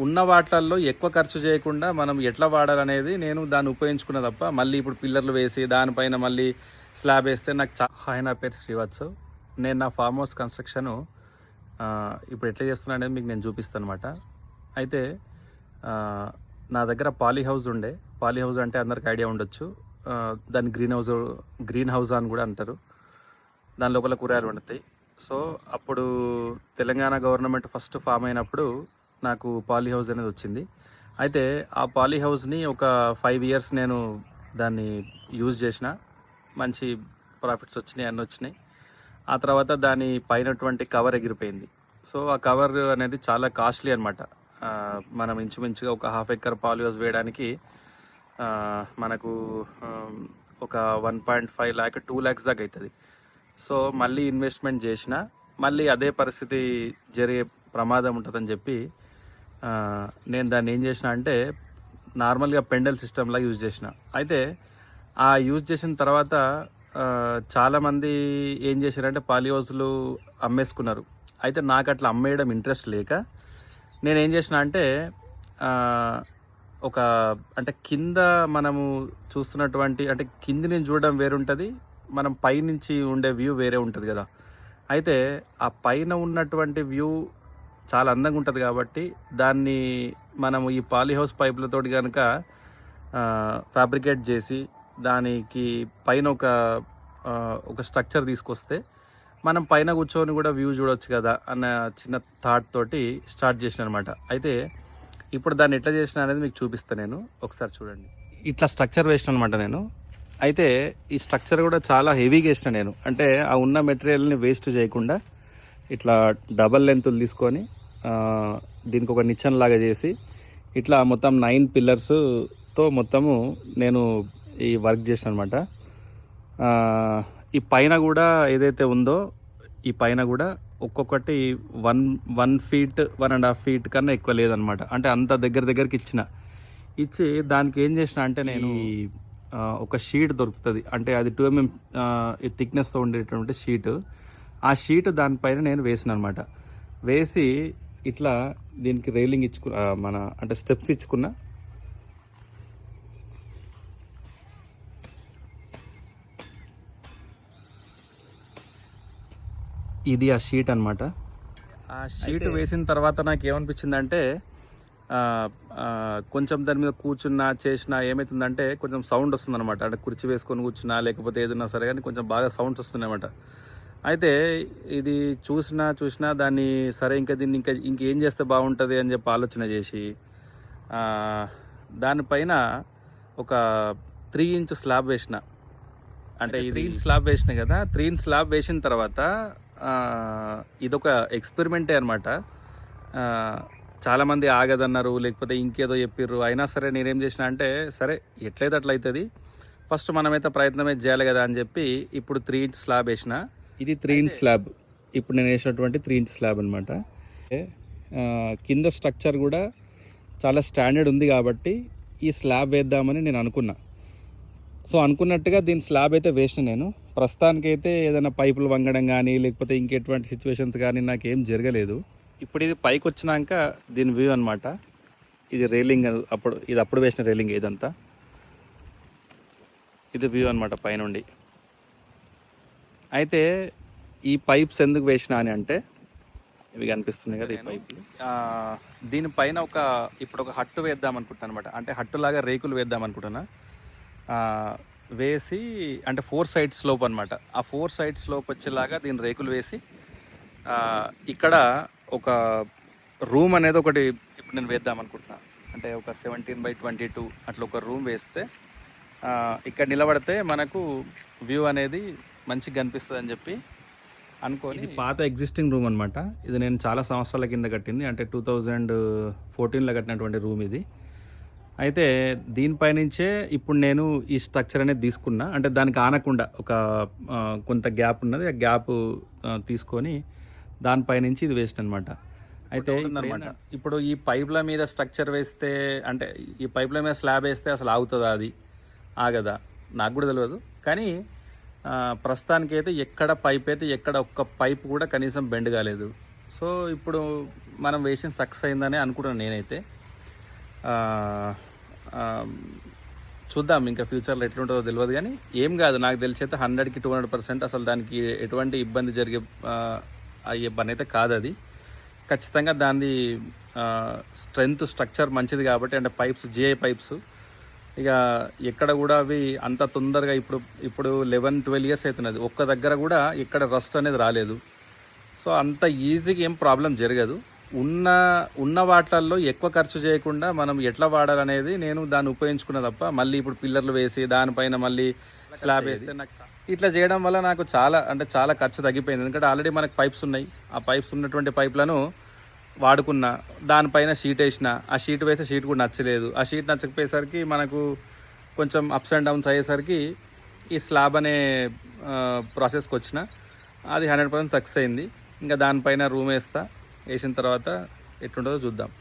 ఉన్న వాటిల్లో ఎక్కువ ఖర్చు చేయకుండా మనం ఎట్లా వాడాలనేది నేను దాన్ని ఉపయోగించుకున్న తప్ప మళ్ళీ ఇప్పుడు పిల్లర్లు వేసి దానిపైన మళ్ళీ స్లాబ్ వేస్తే నాకు హాయ్, నా పేరు శ్రీవత్సవ్. నేను నా ఫామ్ హౌస్ కన్స్ట్రక్షను ఇప్పుడు ఎట్లా చేస్తున్నా అనేది మీకు నేను చూపిస్తాను అనమాట. అయితే నా దగ్గర పాలీ హౌస్ ఉండే. పాలీ హౌస్ అంటే అందరికి ఐడియా ఉండొచ్చు. దాన్ని గ్రీన్ హౌస్ అని కూడా అంటారు. దాని లోపల కూరగాయలు వండుతాయి. సో అప్పుడు తెలంగాణ గవర్నమెంట్ ఫస్ట్ ఫామ్ అయినప్పుడు నాకు పాలీ హౌస్ అనేది వచ్చింది. అయితే ఆ పాలీ హౌస్ని ఒక 5 years నేను దాన్ని యూజ్ చేసిన. మంచి ప్రాఫిట్స్ వచ్చినాయి, అన్నీ వచ్చినాయి. ఆ తర్వాత దాని పైనటువంటి కవర్ ఎగిరిపోయింది. సో ఆ కవర్ అనేది చాలా కాస్ట్లీ అనమాట. మనం ఇంచుమించుగా ఒక 1/2 acre పాలీ హౌస్ వేయడానికి మనకు ఒక 1.5 lakh 2 lakhs దాకా అవుతుంది. సో మళ్ళీ ఇన్వెస్ట్మెంట్ చేసిన, మళ్ళీ అదే పరిస్థితి జరిగే ప్రమాదం ఉంటుందని చెప్పి నేను దాన్ని ఏం చేసిన అంటే నార్మల్గా పెండల్ సిస్టమ్లా యూజ్ చేసిన. అయితే ఆ యూజ్ చేసిన తర్వాత చాలామంది ఏం చేశారంటే పాలీ హౌస్లు అమ్మేసుకున్నారు. అయితే నాకు అట్లా అమ్మేయడం ఇంట్రెస్ట్ లేక నేనేం చేసిన అంటే అంటే కింద మనము చూస్తున్నటువంటి అంటే కింది నుంచి చూడడం వేరుంటుంది, మనం పైనుంచి ఉండే వ్యూ వేరే ఉంటుంది కదా. అయితే ఆ పైన ఉన్నటువంటి వ్యూ చాలా అందంగా ఉంటుంది కాబట్టి దాన్ని మనము ఈ పాలీ హౌస్ పైపులతోటి కనుక ఫ్యాబ్రికేట్ చేసి దానికి పైన ఒక స్ట్రక్చర్ తీసుకొస్తే మనం పైన కూర్చొని కూడా వ్యూ చూడొచ్చు కదా అన్న చిన్న థాట్ తోటి స్టార్ట్ చేసిన అనమాట. అయితే ఇప్పుడు దాన్ని ఎట్లా చేసిన అనేది మీకు చూపిస్తాను నేను. ఒకసారి చూడండి. ఇట్లా స్ట్రక్చర్ వేసిన అనమాట నేను. అయితే ఈ స్ట్రక్చర్ కూడా చాలా హెవీగా వేసిన నేను. అంటే ఆ ఉన్న మెటీరియల్ని వేస్ట్ చేయకుండా ఇట్లా డబల్ లెంత్లు తీసుకొని దీనికి ఒక నిచ్చెన లాగా చేసి ఇట్లా మొత్తం 9 పిల్లర్స్తో మొత్తము నేను ఈ వర్క్ చేసిన అనమాట. ఈ పైన కూడా ఏదైతే ఉందో ఈ పైన కూడా ఒక్కొక్కటి 1 feet 1.5 feet కన్నా ఎక్కువ లేదనమాట. అంటే అంత దగ్గరికి ఇచ్చి దానికి ఏం చేసిన అంటే నేను ఒక షీట్ దొరుకుతుంది. అంటే అది 2 mm థిక్నెస్తో ఉండేటువంటి షీట్. ఆ షీట్ దానిపైన నేను వేసిన అనమాట. వేసి ఇట్లా దీనికి రైలింగ్ అంటే స్టెప్స్ ఇచ్చుకున్నా. ఇది ఆ షీట్ అనమాట. ఆ షీట్ వేసిన తర్వాత నాకు ఏమనిపించిందంటే కొంచెం దాని మీద కూర్చున్నా చేసినా ఏమవుతుందంటే కొంచెం సౌండ్ వస్తుంది అనమాట. అంటే కుర్చీ వేసుకొని కూర్చున్నా లేకపోతే ఏదన్నా సరే కానీ కొంచెం బాగా సౌండ్స్ వస్తున్నాయి అనమాట. అయితే ఇది చూసినా దాన్ని సరే దీన్ని ఇంకేం చేస్తే బాగుంటుంది అని చెప్పి ఆలోచన చేసి దానిపైన ఒక 3 inch స్లాబ్ వేసిన. అంటే 3 inch స్లాబ్ వేసిన కదా. 3 inch స్లాబ్ వేసిన తర్వాత ఇదొక ఎక్స్పెరిమెంటే అనమాట. చాలామంది ఆగదన్నారు, లేకపోతే ఇంకేదో చెప్పిర్రు. అయినా సరే నేనేం చేసిన అంటే సరే ఎట్లయితే అట్లా అవుతుంది, ఫస్ట్ మనమైతే ప్రయత్నమే చేయాలి కదా అని చెప్పి ఇప్పుడు 3 inch స్లాబ్ వేసిన. ఇది 3 inch స్లాబ్. ఇప్పుడు నేను వేసినటువంటి 3 inch స్లాబ్ అనమాట. కింద స్ట్రక్చర్ కూడా చాలా స్టాండర్డ్ ఉంది కాబట్టి ఈ స్లాబ్ వేద్దామని నేను అనుకున్నా. సో అనుకున్నట్టుగా దీని స్లాబ్ అయితే వేసిన నేను. ప్రస్తుతానికైతే ఏదైనా పైపులు వంగడం కానీ లేకపోతే ఇంకెటువంటి సిచ్యువేషన్స్ కానీ నాకేం జరగలేదు. ఇప్పుడు ఇది పైకి వచ్చినాక దీని వ్యూ అనమాట. ఇది రైలింగ్, అప్పుడు వేసిన రైలింగ్ ఇదంతా. ఇది వ్యూ అనమాట పైనుండి. అయితే ఈ పైప్స్ ఎందుకు వేసినా అని అంటే ఇవి కనిపిస్తున్నాయి కదా ఈ పైపులు. దీనిపైన ఇప్పుడు ఒక హట్టు వేద్దాం అనుకుంటాను అనమాట. అంటే హట్టులాగా రేకులు వేద్దాం అనుకుంటున్నా. వేసి అంటే 4 sides స్లోప్ అనమాట. ఆ 4 sides స్లోప్ వచ్చేలాగా దీని రేకులు వేసి ఇక్కడ ఒక రూమ్ అనేది ఒకటి ఇప్పుడు నేను వేద్దాం అనుకుంటున్నా. అంటే ఒక 17x22 అట్లా ఒక రూమ్ వేస్తే ఇక్కడ నిలబడితే మనకు వ్యూ అనేది మంచిగా కనిపిస్తుంది అని చెప్పి అనుకోని. ఇది పాత ఎగ్జిస్టింగ్ రూమ్ అనమాట. ఇది నేను చాలా సంవత్సరాల కింద కట్టింది. అంటే 2014లో కట్టినటువంటి రూమ్ ఇది. అయితే దీనిపైనుంచే ఇప్పుడు నేను ఈ స్ట్రక్చర్ అనేది తీసుకున్నా. అంటే దానికి ఆనకుండా కొంత గ్యాప్ ఉన్నది. ఆ గ్యాప్ తీసుకొని దానిపైనుంచి ఇది వేస్ట్ అనమాట. అయితే ఇప్పుడు ఈ పైప్ల మీద స్ట్రక్చర్ వేస్తే అంటే ఈ పైప్ల మీద స్లాబ్ వేస్తే అసలు ఆగుతుందా? అది ఆగదా? నాకు కూడా తెలియదు. కానీ ప్రస్తుతానికైతే ఎక్కడ ఒక్క పైప్ కూడా కనీసం బెండ్ కాలేదు. సో ఇప్పుడు మనం వేసిన సక్సెస్ అయిందని అనుకుంటున్నాను నేనైతే. ఆ, ఆ, చూద్దాం ఇంకా ఫ్యూచర్లో ఎట్లుంటుందో తెలియదు, కానీ ఏం కాదు, నాకు తెలిసి అయితే 100కి 200% అసలు దానికి ఎటువంటి ఇబ్బంది జరిగే అయ్యే పని అయితే కాదు అది. ఖచ్చితంగా దాని స్ట్రక్చర్ మంచిది కాబట్టి, అంటే పైప్స్ జిఐ పైప్స్ ఇక ఎక్కడ కూడా అవి అంత తొందరగా ఇప్పుడు 11-12 ఇయర్స్ అవుతున్నది, ఒక్క దగ్గర కూడా ఎక్కడ రస్ట్ అనేది రాలేదు. సో అంత ఈజీగా ఏం ప్రాబ్లం జరగదు. ఉన్న వాటిల్లో ఎక్కువ ఖర్చు చేయకుండా మనం ఎట్లా వాడాలనేది నేను దాన్ని ఉపయోగించుకున్న తప్ప, మళ్ళీ ఇప్పుడు పిల్లర్లు వేసి దానిపైన మళ్ళీ స్లాబ్ వేస్తే నాకు ఇట్లా చేయడం వల్ల నాకు చాలా ఖర్చు తగ్గిపోయింది. ఎందుకంటే ఆల్రెడీ మనకు పైప్స్ ఉన్నాయి, ఆ పైప్స్ ఉన్నటువంటి పైప్లను వాడుకున్నా, దానిపైన షీట్ వేసిన, ఆ షీట్ వేసే షీట్ కూడా నచ్చలేదు, ఆ షీట్ నచ్చకపోయేసరికి మనకు కొంచెం అప్స్ అండ్ డౌన్స్ అయ్యేసరికి ఈ స్లాబ్ అనే ప్రాసెస్కి వచ్చిన, అది 100% సక్సెస్ అయింది. ఇంకా దానిపైన రూమ్ వేసిన తర్వాత ఎట్లుంటుందో చూద్దాం.